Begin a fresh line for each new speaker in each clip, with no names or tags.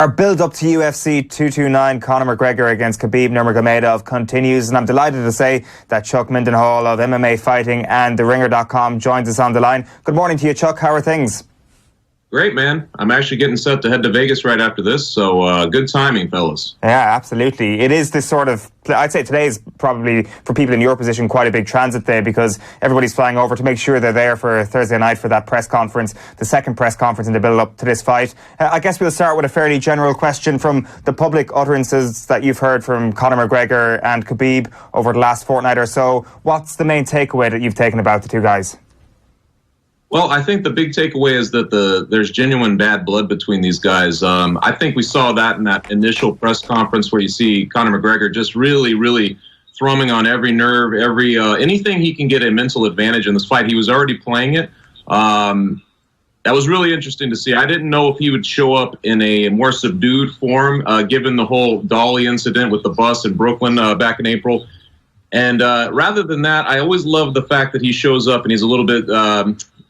Our build-up to UFC 229, Conor McGregor against Khabib Nurmagomedov continues, and I'm delighted to say that Chuck Mindenhall of MMA Fighting and TheRinger.com joins us on the line. Good morning to you, Chuck. How are things?
Great, man. I'm actually getting set to head to Vegas right after this, so good timing, fellas.
Yeah, absolutely. It is this sort of, I'd say today is probably, for people in your position, quite a big transit day because everybody's flying over to make sure they're there for Thursday night for that press conference, the second press conference in the build-up to this fight. I guess we'll start with a fairly general question from the public utterances that you've heard from Conor McGregor and Khabib over the last fortnight or so. What's the main takeaway that you've taken about the two guys?
Well, I think the big takeaway is that there's genuine bad blood between these guys. I think we saw that in that initial press conference where you see Conor McGregor just really thrumming on every nerve, anything he can get a mental advantage in this fight. He was already playing it. That was really interesting to see. I didn't know if he would show up in a more subdued form, given the whole Dolly incident with the bus in Brooklyn back in April. And rather than that, I always love the fact that he shows up and he's a little bit...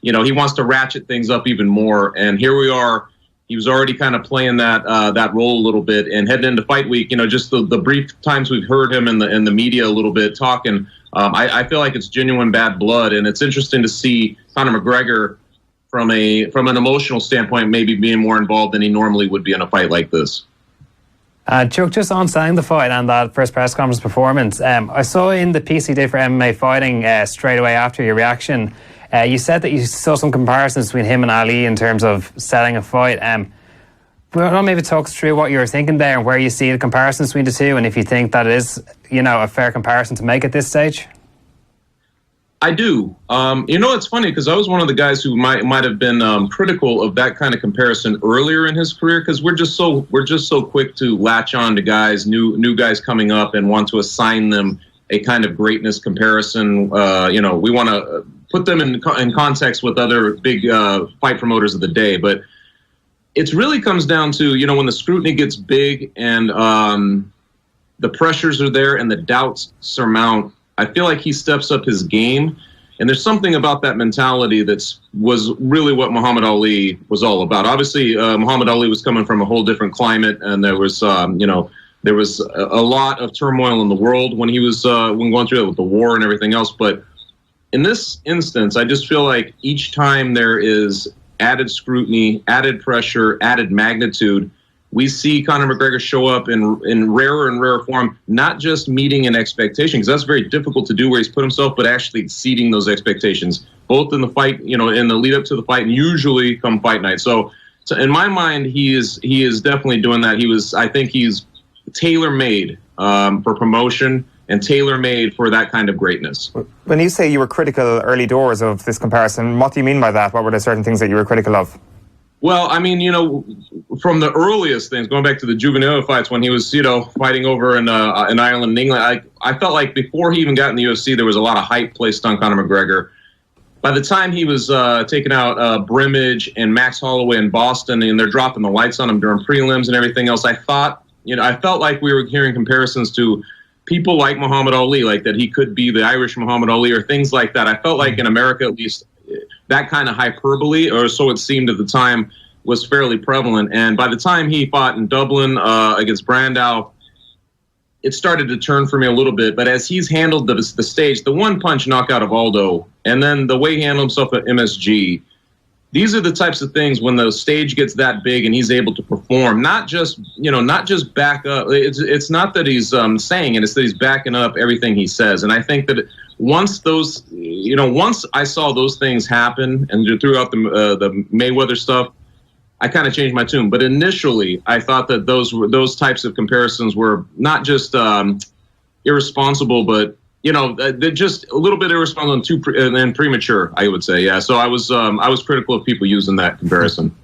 he wants to ratchet things up even more. And here we are. He was already kind of playing that role a little bit. And heading into fight week, just the brief times we've heard him in the media a little bit talking, I feel like it's genuine bad blood. And it's interesting to see Conor McGregor from an emotional standpoint maybe being more involved than he normally would be in a fight like this.
Chuck, just on saying the fight and that first press conference performance, I saw in the piece you did for MMA Fighting straight away after your reaction, you said that you saw some comparisons between him and Ali in terms of selling a fight. Will maybe talk us through what you were thinking there and where you see the comparisons between the two, and if you think that it is, a fair comparison to make at this stage?
I do. It's funny because I was one of the guys who might have been critical of that kind of comparison earlier in his career because we're just so quick to latch on to guys, new guys coming up, and want to assign them a kind of greatness comparison. We want to put them in context with other big fight promoters of the day. But it really comes down to, when the scrutiny gets big and the pressures are there and the doubts surmount, I feel like he steps up his game. And there's something about that mentality was really what Muhammad Ali was all about. Obviously, Muhammad Ali was coming from a whole different climate, and there was, there was a lot of turmoil in the world when he was when going through it with the war and everything else. But in this instance, I just feel like each time there is added scrutiny, added pressure, added magnitude, we see Conor McGregor show up in rarer and rarer form, not just meeting an expectation, because that's very difficult to do where he's put himself, but actually exceeding those expectations, both in the fight, in the lead up to the fight, and usually come fight night. So in my mind, he is definitely doing that. I think he's tailor-made for promotion and tailor-made for that kind of greatness.
When you say you were critical early doors of this comparison, what do you mean by that? What were the certain things that you were critical of?
Well, I mean, from the earliest things, going back to the juvenile fights when he was, fighting over in Ireland and England, I felt like before he even got in the UFC, there was a lot of hype placed on Conor McGregor. By the time he was taking out Brimage and Max Holloway in Boston, and they're dropping the lights on him during prelims and everything else, I felt like we were hearing comparisons to people like Muhammad Ali, like that he could be the Irish Muhammad Ali or things like that. I felt like in America, at least, that kind of hyperbole, or so it seemed at the time, was fairly prevalent. And by the time he fought in Dublin against Brandao, it started to turn for me a little bit. But as he's handled the stage, the one-punch knockout of Aldo, and then the way he handled himself at MSG, these are the types of things when the stage gets that big and he's able to perform, not just back up. It's not that he's saying it, it's that he's backing up everything he says. And I think that once I saw those things happen and throughout the Mayweather stuff, I kind of changed my tune. But initially, I thought that those types of comparisons were not just irresponsible, but they're just a little bit irresponsible and premature, I would say. Yeah. So I was critical of people using that comparison.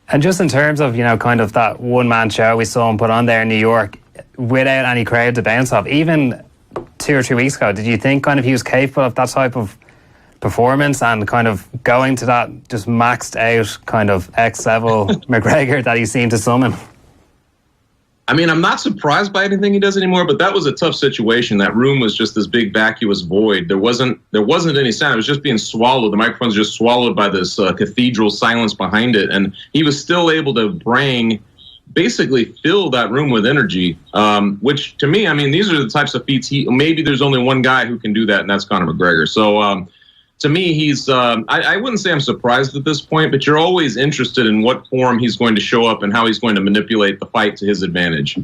And just in terms of kind of that one-man show we saw him put on there in New York, without any crowd to bounce off, even 2 or 3 weeks ago, did you think kind of he was capable of that type of performance and kind of going to that just maxed out kind of X-level McGregor that he seemed to summon?
I mean, I'm not surprised by anything he does anymore, but that was a tough situation. That room was just this big vacuous void. There wasn't any sound. It was just being swallowed. The microphone's just swallowed by this cathedral silence behind it. And he was still able to bring basically fill that room with energy, which to me, I mean, these are the types of feats maybe there's only one guy who can do that, and that's Conor McGregor. So to me, he's, I wouldn't say I'm surprised at this point, but you're always interested in what form he's going to show up and how he's going to manipulate the fight to his advantage.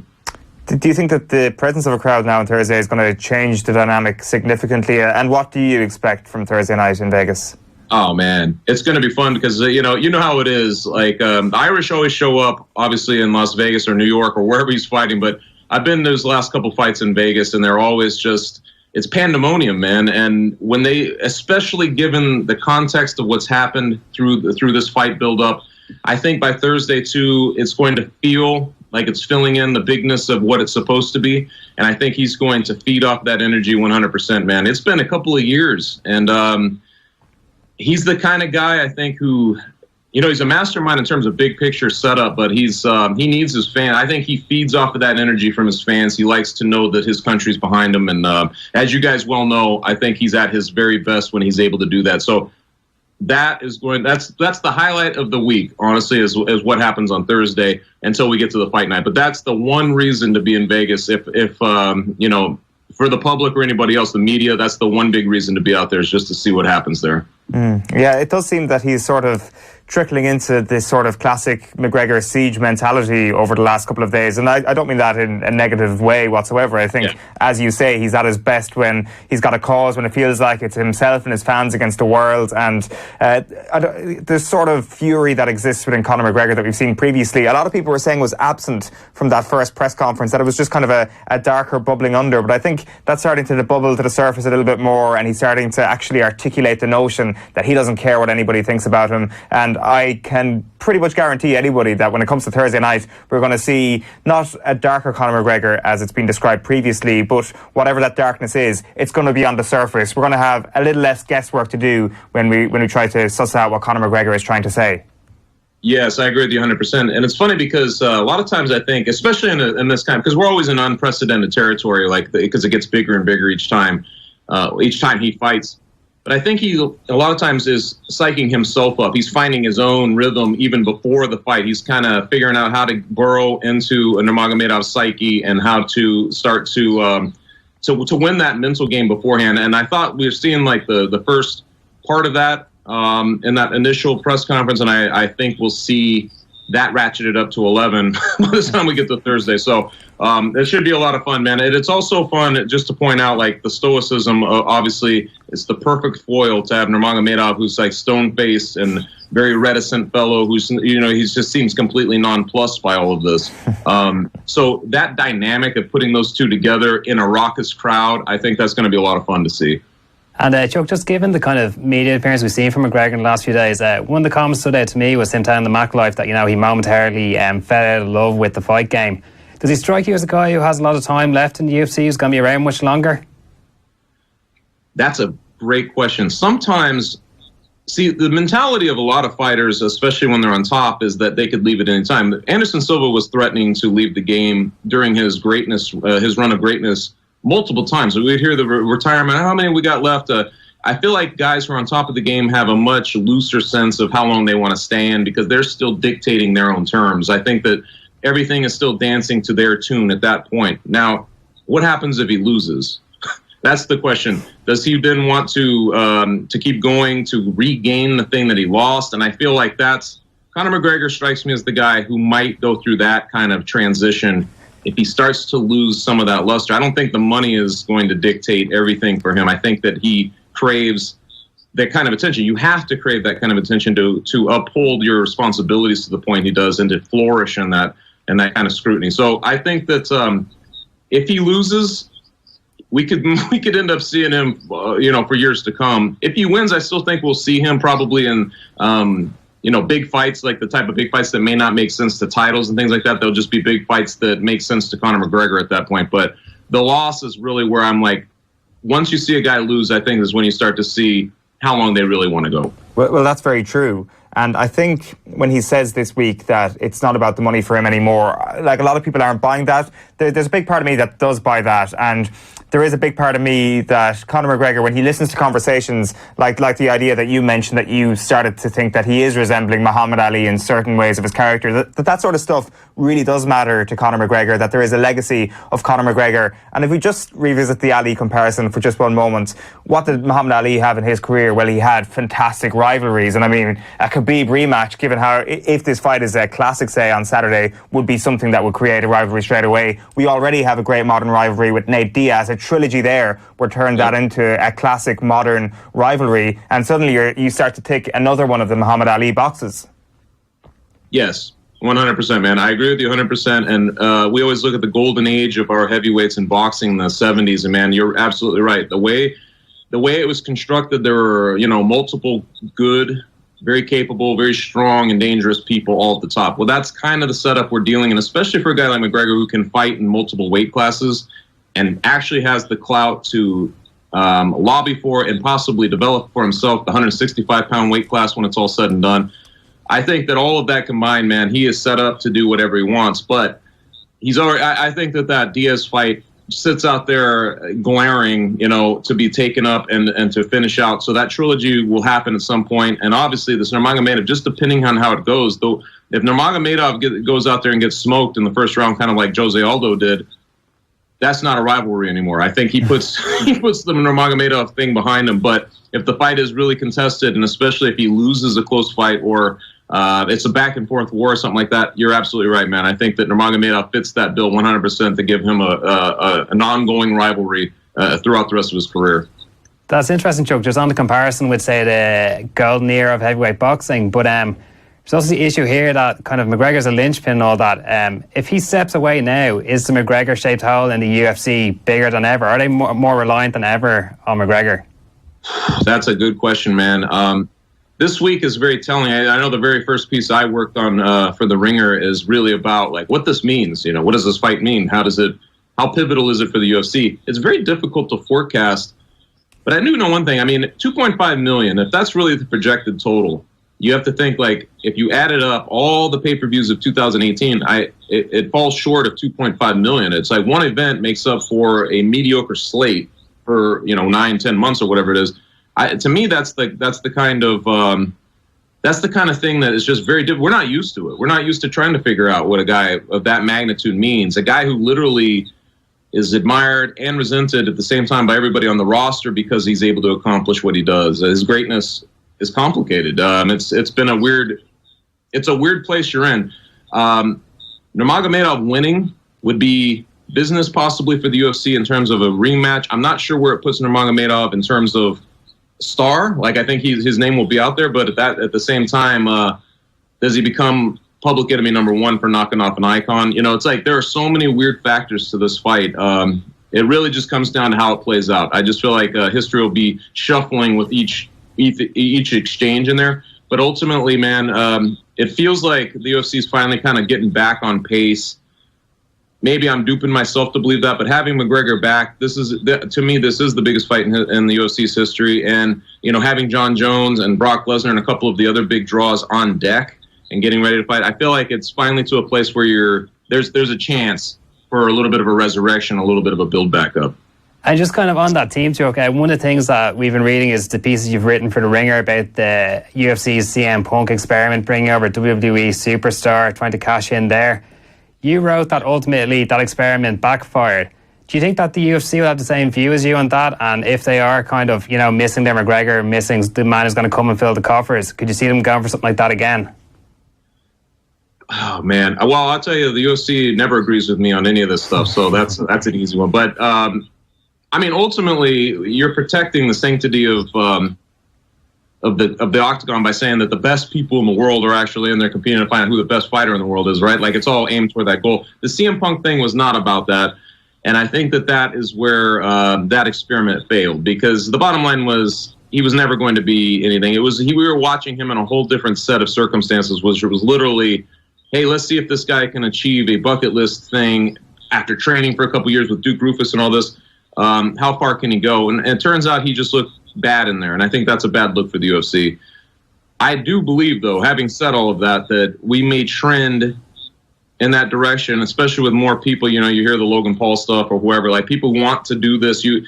Do you think that the presence of a crowd now on Thursday is going to change the dynamic significantly? And what do you expect from Thursday night in Vegas?
Oh man, it's going to be fun because you know how it is. Like the Irish always show up, obviously in Las Vegas or New York or wherever he's fighting. But I've been to those last couple fights in Vegas, and they're always just, it's pandemonium, man. And when they, especially given the context of what's happened through this fight build-up, I think by Thursday too, it's going to feel like it's filling in the bigness of what it's supposed to be. And I think he's going to feed off that energy 100%, man. It's been a couple of years, and he's the kind of guy, I think, who, you know, he's a mastermind in terms of big picture setup, but he needs his fan. I think he feeds off of that energy from his fans. He likes to know that his country's behind him. And as you guys well know, I think he's at his very best when he's able to do that. So that's the highlight of the week, honestly, is what happens on Thursday until we get to the fight night. But that's the one reason to be in Vegas. If you know, for the public or anybody else, the media, that's the one big reason to be out there, is just to see what happens there.
Yeah, it does seem that he's sort of trickling into this sort of classic McGregor siege mentality over the last couple of days. And I don't mean that in a negative way whatsoever. I think, as you say, he's at his best when he's got a cause, when it feels like it's himself and his fans against the world. And there's sort of fury that exists within Conor McGregor that we've seen previously. A lot of people were saying was absent from that first press conference, that it was just kind of a darker bubbling under. But I think that's starting to bubble to the surface a little bit more, and he's starting to actually articulate the notion that he doesn't care what anybody thinks about him. And I can pretty much guarantee anybody that when it comes to Thursday night, we're going to see not a darker Conor McGregor as it's been described previously, but whatever that darkness is, it's going to be on the surface. We're going to have a little less guesswork to do when we try to suss out what Conor McGregor is trying to say.
Yes, I agree with you 100%. And it's funny because a lot of times I think, especially in this kind, because we're always in unprecedented territory, like because it gets bigger and bigger each time he fights. But I think he, a lot of times, is psyching himself up. He's finding his own rhythm even before the fight. He's kind of figuring out how to burrow into a Nurmagomedov psyche and how to start to win that mental game beforehand. And I thought we were seeing like the first part of that in that initial press conference, and I think we'll see that ratcheted up to 11 by the time we get to Thursday. So it should be a lot of fun, man. And it's also fun just to point out, like, the stoicism. Obviously, it's the perfect foil to have Nurmagomedov, who's like stone-faced and very reticent fellow who's, you know, he just seems completely nonplussed by all of this. So that dynamic of putting those two together in a raucous crowd, I think that's going to be a lot of fun to see.
And Chuck, just given the kind of media appearance we've seen from McGregor in the last few days, one of the comments stood out to me was him telling the Mac Life that, you know, he momentarily fell out of love with the fight game. Does he strike you as a guy who has a lot of time left in the UFC, who's going to be around much longer?
That's a great question. Sometimes, see, the mentality of a lot of fighters, especially when they're on top, is that they could leave at any time. Anderson Silva was threatening to leave the game during his greatness, his run of greatness, multiple times. So we'd hear the retirement, how many we got left? I feel like guys who are on top of the game have a much looser sense of how long they want to stay in because they're still dictating their own terms. I think that everything is still dancing to their tune at that point. Now, what happens if he loses? That's the question. Does he then want to keep going to regain the thing that he lost? And I feel like that's Conor McGregor strikes me as the guy who might go through that kind of transition if he starts to lose some of that luster. I don't think the money is going to dictate everything for him. I think that he craves that kind of attention. You have to crave that kind of attention to uphold your responsibilities to the point he does and to flourish in that kind of scrutiny. So I think that if he loses, we could end up seeing him, for years to come. If he wins, I still think we'll see him probably in big fights, like the type of big fights that may not make sense to titles and things like that. They'll just be big fights that make sense to Conor McGregor at that point. But the loss is really where I'm like, once you see a guy lose, I think is when you start to see how long they really want to go.
Well, that's very true. And I think when he says this week that it's not about the money for him anymore, like, a lot of people aren't buying that. There's a big part of me that does buy that. And there is a big part of me that Conor McGregor, when he listens to conversations like the idea that you mentioned, that you started to think that he is resembling Muhammad Ali in certain ways of his character, that sort of stuff really does matter to Conor McGregor, that there is a legacy of Conor McGregor. And if we just revisit the Ali comparison for just one moment, what did Muhammad Ali have in his career? Well, he had fantastic rivalries. And I mean, a Khabib rematch, given how, if this fight is a classic, say, on Saturday, would be something that would create a rivalry straight away. We already have a great modern rivalry with Nate Diaz. A trilogy there would turn that into a classic modern rivalry, and suddenly you start to tick another one of the Muhammad Ali boxes.
Yes, 100%, man. I agree with you 100%. And we always look at the golden age of our heavyweights in boxing in the 70s, and man, you're absolutely right. The way it was constructed, there were, multiple good, very capable, very strong and dangerous people all at the top. Well, that's kind of the setup we're dealing in, especially for a guy like McGregor who can fight in multiple weight classes and actually has the clout to lobby for and possibly develop for himself the 165-pound weight class when it's all said and done. I think that all of that combined, man, he is set up to do whatever he wants. But he's already. I think that Diaz fight sits out there glaring, to be taken up and to finish out. So that trilogy will happen at some point. And obviously, this Nurmagomedov, just depending on how it goes, though, if Nurmagomedov goes out there and gets smoked in the first round, kind of like Jose Aldo did, that's not a rivalry anymore. I think he puts the Nurmagomedov thing behind him. But if the fight is really contested, and especially if he loses a close fight or it's a back and forth war or something like that, you're absolutely right, man. I think that Nurmagomedov fits that bill 100% to give him an ongoing rivalry throughout the rest of his career.
That's interesting, Chuck. Just on the comparison with, say, the golden era of heavyweight boxing, but there's also the issue here that kind of McGregor's a linchpin and all that. If he steps away now, is the McGregor-shaped hole in the UFC bigger than ever? Are they more reliant than ever on McGregor?
That's a good question, man. This week is very telling. I know the very first piece I worked on for The Ringer is really about like what this means. What does this fight mean? How pivotal is it for the UFC? It's very difficult to forecast. But I do know one thing. I mean, 2.5 million, if that's really the projected total, you have to think, like, if you added up all the pay-per-views of 2018, it falls short of 2.5 million. It's like one event makes up for a mediocre slate for 9-10 months or whatever it is. To me, that's the kind of thing that is just very different. We're not used to it. We're not used to trying to figure out what a guy of that magnitude means. A guy who literally is admired and resented at the same time by everybody on the roster because he's able to accomplish what he does. His greatness is complicated. It's been a weird place you're in. Nurmagomedov winning would be business possibly for the UFC in terms of a rematch. I'm not sure where it puts Nurmagomedov in terms of star. Like, I think his name will be out there, but at the same time, does he become public enemy number one for knocking off an icon? It's like there are so many weird factors to this fight. It really just comes down to how it plays out. I just feel like history will be shuffling with each exchange in there. But ultimately, man, it feels like the UFC is finally kind of getting back on pace. Maybe I'm duping myself to believe that, but having McGregor back, to me, this is the biggest fight in the UFC's history. And, having John Jones and Brock Lesnar and a couple of the other big draws on deck and getting ready to fight, I feel like it's finally to a place where there's a chance for a little bit of a resurrection, a little bit of a build back up.
And just kind of on that team, Chuck, one of the things that we've been reading is the pieces you've written for The Ringer about the UFC's CM Punk experiment, bringing over WWE superstar, trying to cash in there. You wrote that ultimately that experiment backfired. Do you think that the UFC will have the same view as you on that? And if they are kind of, missing their McGregor, missing the man who's going to come and fill the coffers, could you see them going for something like that again?
Oh, man. Well, I'll tell you, the UFC never agrees with me on any of this stuff, so that's an easy one. But, ultimately, you're protecting the sanctity of the octagon by saying that the best people in the world are actually in there competing to find out who the best fighter in the world is, right? Like, it's all aimed toward that goal. The CM Punk thing was not about that, and I think that is where that experiment failed, because the bottom line was he was never going to be anything. We were watching him in a whole different set of circumstances, which was literally, hey, let's see if this guy can achieve a bucket list thing after training for a couple years with Duke Roufus and all this. How far can he go? And it turns out he just looked bad in there, and I think that's a bad look for the UFC. I do believe, though, having said all of that, that we may trend in that direction, especially with more people. You hear the Logan Paul stuff or whoever. Like, people want to do this. You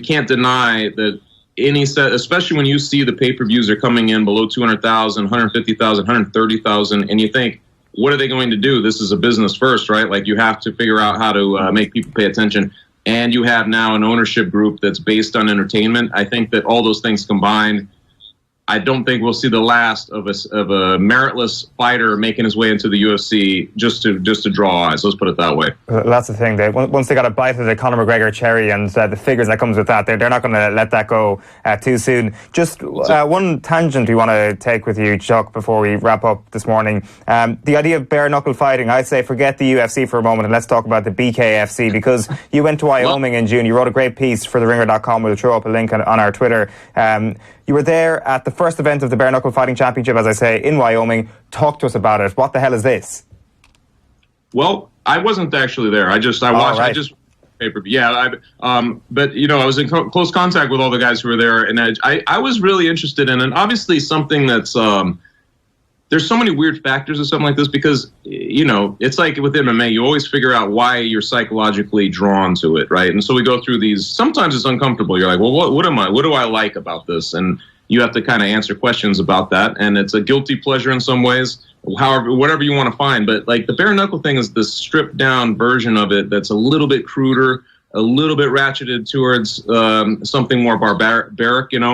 can't deny that any set, especially when you see the pay-per-views are coming in below 200,000, 150,000, 130,000, and you think, what are they going to do? This is a business first, right? Like, you have to figure out how to make people pay attention. And you have now an ownership group that's based on entertainment. I think that all those things combined, I don't think we'll see the last of a meritless fighter making his way into the UFC just to draw eyes. Let's put it that way.
That's the thing. Once they got a bite of the Conor McGregor cherry and the figures that comes with that, they're not going to let that go too soon. Just one tangent we want to take with you, Chuck, before we wrap up this morning. The idea of bare knuckle fighting, I'd say forget the UFC for a moment and let's talk about the BKFC, because you went to Wyoming in June. You wrote a great piece for theringer.com. We'll throw up a link on our Twitter. You were there at the first event of the Bare Knuckle Fighting Championship, as I say, in Wyoming. Talk to us about it. What the hell is this?
Well, I wasn't actually there. I watched. Right. I just pay-per-view. Yeah, but I was in close contact with all the guys who were there, and I was really interested in it. And obviously, something that's there's so many weird factors of something like this, because it's like with MMA, you always figure out why you're psychologically drawn to it, right? And so we go through these. Sometimes it's uncomfortable. You're like, well, what do I like about this? And you have to kind of answer questions about that. And it's a guilty pleasure in some ways, whatever you want to find. But like the bare knuckle thing is the stripped down version of it that's a little bit cruder, a little bit ratcheted towards something more barbaric, and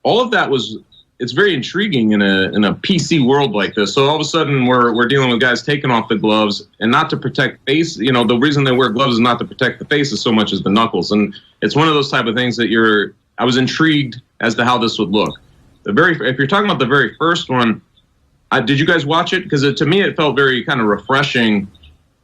all of that was. It's very intriguing in a PC world like this. So all of a sudden we're dealing with guys taking off the gloves, and not to protect face. The reason they wear gloves is not to protect the face as so much as the knuckles. And it's one of those type of things that I was intrigued as to how this would look. If you're talking about the very first one, did you guys watch it? Because to me it felt very kind of refreshing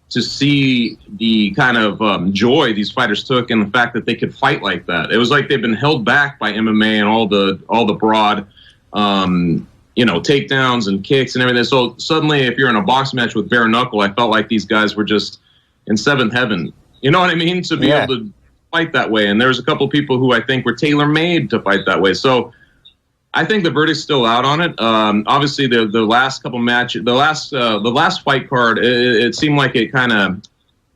to see the kind of joy these fighters took in the fact that they could fight like that. It was like they've been held back by MMA and all the broad. Takedowns and kicks and everything. So suddenly, if you're in a boxing match with bare knuckle, I felt like these guys were just in seventh heaven. You know what I mean? To be able to fight that way. And there's a couple of people who I think were tailor-made to fight that way. So I think the verdict's still out on it. Obviously, the last couple matches, the last fight card, it seemed like it kind of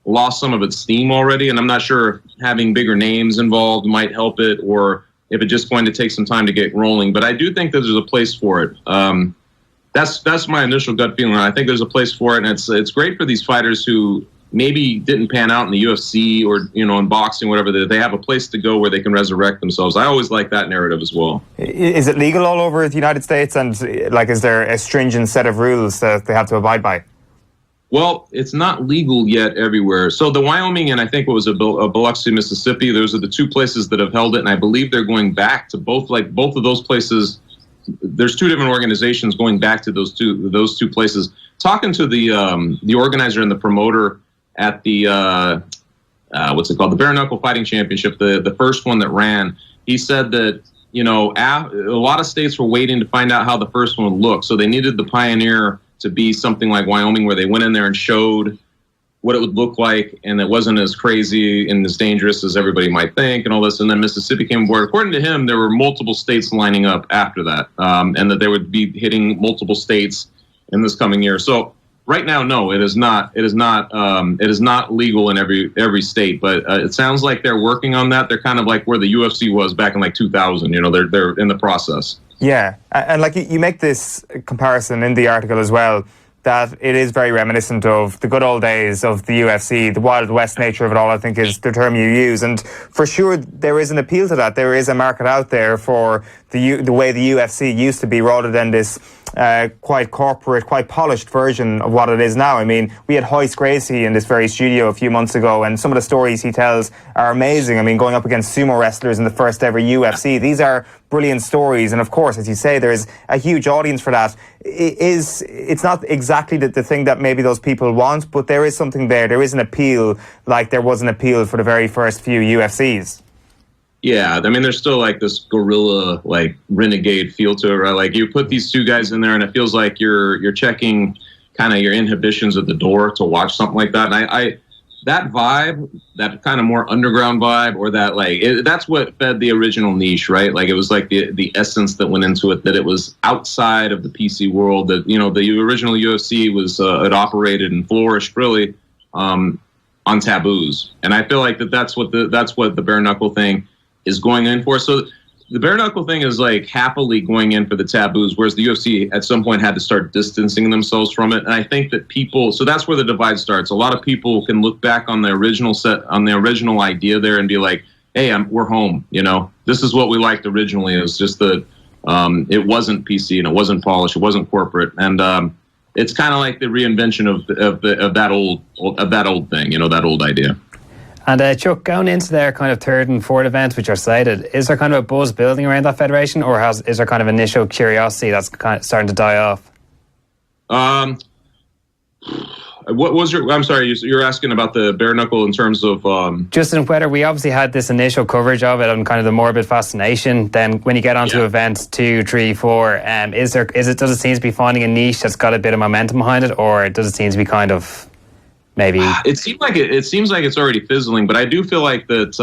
lost some of its steam already. And I'm not sure if having bigger names involved might help it, or if it's just going to take some time to get rolling. But I do think that there's a place for it. That's my initial gut feeling. I think there's a place for it, and it's great for these fighters who maybe didn't pan out in the UFC or in boxing, whatever. That they have a place to go where they can resurrect themselves. I always like that narrative as well.
Is it legal all over the United States? And is there a stringent set of rules that they have to abide by?
Well, it's not legal yet everywhere. So the Wyoming and I think what was Biloxi, Mississippi, those are the two places that have held it, and I believe they're going back to both of those places. There's two different organizations going back to those two places. Talking to the organizer and the promoter at the the Bare Knuckle Fighting Championship, the first one that ran, he said that a lot of states were waiting to find out how the first one would look, so they needed the pioneer to be something like Wyoming, where they went in there and showed what it would look like, and it wasn't as crazy and as dangerous as everybody might think and all this. And then Mississippi came aboard. According to him, there were multiple states lining up after that, and that they would be hitting multiple states in this coming year. So right now, no, it is not. It is not legal in every state, but it sounds like they're working on that. They're kind of like where the UFC was back in 2000. They're in the process.
Yeah, and you make this comparison in the article as well, that it is very reminiscent of the good old days of the UFC, the Wild West nature of it all, I think is the term you use. And for sure, there is an appeal to that. There is a market out there for the way the UFC used to be, rather than this quite corporate, quite polished version of what it is now. I mean, we had Hoyce Gracie in this very studio a few months ago, and some of the stories he tells are amazing. I mean, going up against sumo wrestlers in the first ever UFC, these are brilliant stories. And of course, as you say, there's a huge audience for that. It's not exactly the thing that maybe those people want, but there is something there. There is an appeal, like there was an appeal for the very first few UFCs.
Yeah, I mean, there's still this guerrilla, renegade feel to it, right? You put these two guys in there, and it feels like you're checking kind of your inhibitions at the door to watch something like that. And that vibe, that kind of more underground vibe, or that that's what fed the original niche, right? Like it was like the essence that went into it, that it was outside of the PC world. That the original UFC was it operated and flourished really on taboos, and I feel like that's what the bare knuckle thing is going in for. So the bare knuckle thing is like happily going in for the taboos, whereas the UFC at some point had to start distancing themselves from it. And I think that so that's where the divide starts. A lot of people can look back on the original idea there and be like, hey, we're home. This is what we liked originally. It was just that it wasn't PC and it wasn't polished, it wasn't corporate. And it's kind of like the reinvention of that old thing, that old idea.
And Chuck, going into their kind of third and fourth events, which are cited, is there kind of a buzz building around that federation, or is there kind of initial curiosity that's kind of starting to die off?
What was I'm sorry, you're asking about the bare knuckle in terms of
just in whether we obviously had this initial coverage of it and kind of the morbid fascination. Then when you get onto events 2, 3, 4, does it seem to be finding a niche that's got a bit of momentum behind it, or does it seem to be kind of maybe? It seems like
it's already fizzling, but I do feel like that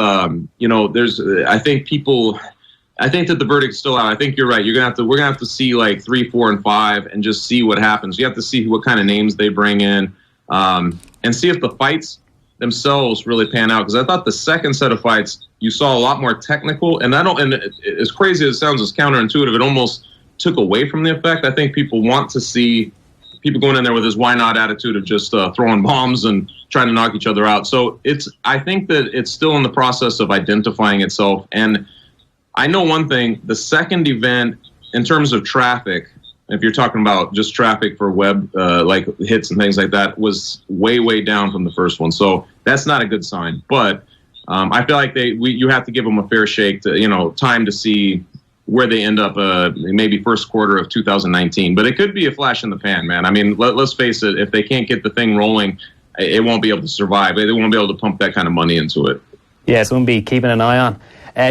I think that the verdict's still out. I think you're right. We're gonna have to see like 3, 4, and 5 and just see what happens. You have to see what kind of names they bring in, and see if the fights themselves really pan out. Because I thought the second set of fights you saw a lot more technical, and as crazy as it sounds, as counterintuitive, it almost took away from the effect. I think people want to see people going in there with this why not attitude of just throwing bombs and trying to knock each other out. So I think that it's still in the process of identifying itself. And I know one thing, the second event, in terms of traffic, if you're talking about just traffic for web, like hits and things like that, was way, way down from the first one. So that's not a good sign. But I feel like you have to give them a fair shake to, time to see where they end up, maybe first quarter of 2019. But it could be a flash in the pan, man. I mean, let's face it, if they can't get the thing rolling, it won't be able to survive. They won't be able to pump that kind of money into it.
Yeah, so we'll be keeping an eye on.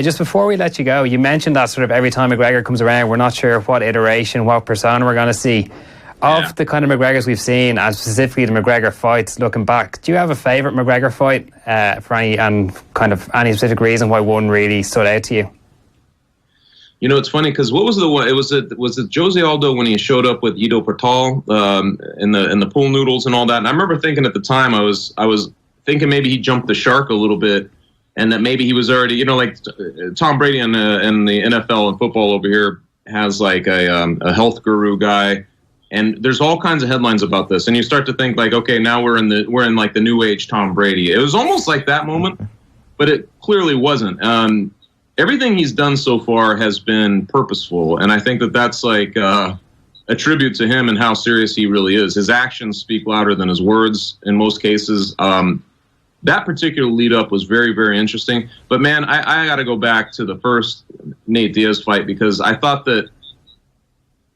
Just before we let you go, you mentioned that sort of every time McGregor comes around, we're not sure what iteration, what persona we're going to see. Of the kind of McGregors we've seen, and specifically the McGregor fights, looking back, do you have a favourite McGregor fight for any specific reason why one really stood out to you?
It's funny because what was the one? Was it Jose Aldo when he showed up with Ido Portal in the pool noodles and all that? And I remember thinking at the time I was thinking maybe he jumped the shark a little bit, and that maybe he was already like Tom Brady in the NFL and football over here has like a health guru guy, and there's all kinds of headlines about this, and you start to think like, okay, now we're in like the new age Tom Brady. It was almost like that moment, but it clearly wasn't. Everything he's done so far has been purposeful, and I think that that's like a tribute to him and how serious he really is. His actions speak louder than his words in most cases. That particular lead-up was very, very interesting. But, man, I got to go back to the first Nate Diaz fight because I thought that,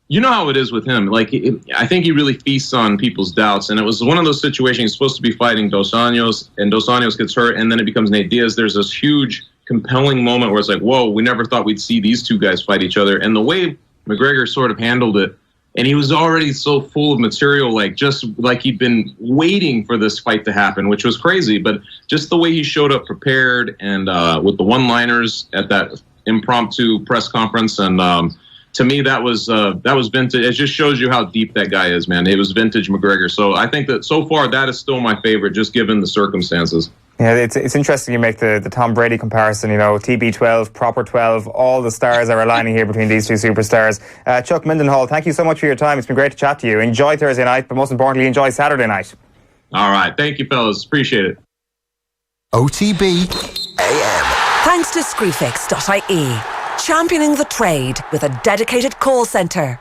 you know how it is with him. Like, I think he really feasts on people's doubts, and it was one of those situations he's supposed to be fighting Dos Anjos, and Dos Anjos gets hurt, and then it becomes Nate Diaz. There's this huge compelling moment where it's like, whoa, we never thought we'd see these two guys fight each other. And the way McGregor sort of handled it, and he was already so full of material, like just like he'd been waiting for this fight to happen, which was crazy. But just the way he showed up prepared and with the one-liners at that impromptu press conference, and to me that was vintage. It just shows you how deep that guy is, man. It was vintage McGregor. So I think that so far that is still my favorite, just given the circumstances.
Yeah, it's interesting you make the Tom Brady comparison, TB12, proper 12, all the stars are aligning here between these two superstars. Chuck Mindenhall, thank you so much for your time. It's been great to chat to you. Enjoy Thursday night, but most importantly, enjoy Saturday night.
All right. Thank you, fellas. Appreciate it.
OTB AM.
Thanks to Screwfix.ie, championing the trade with a dedicated call centre.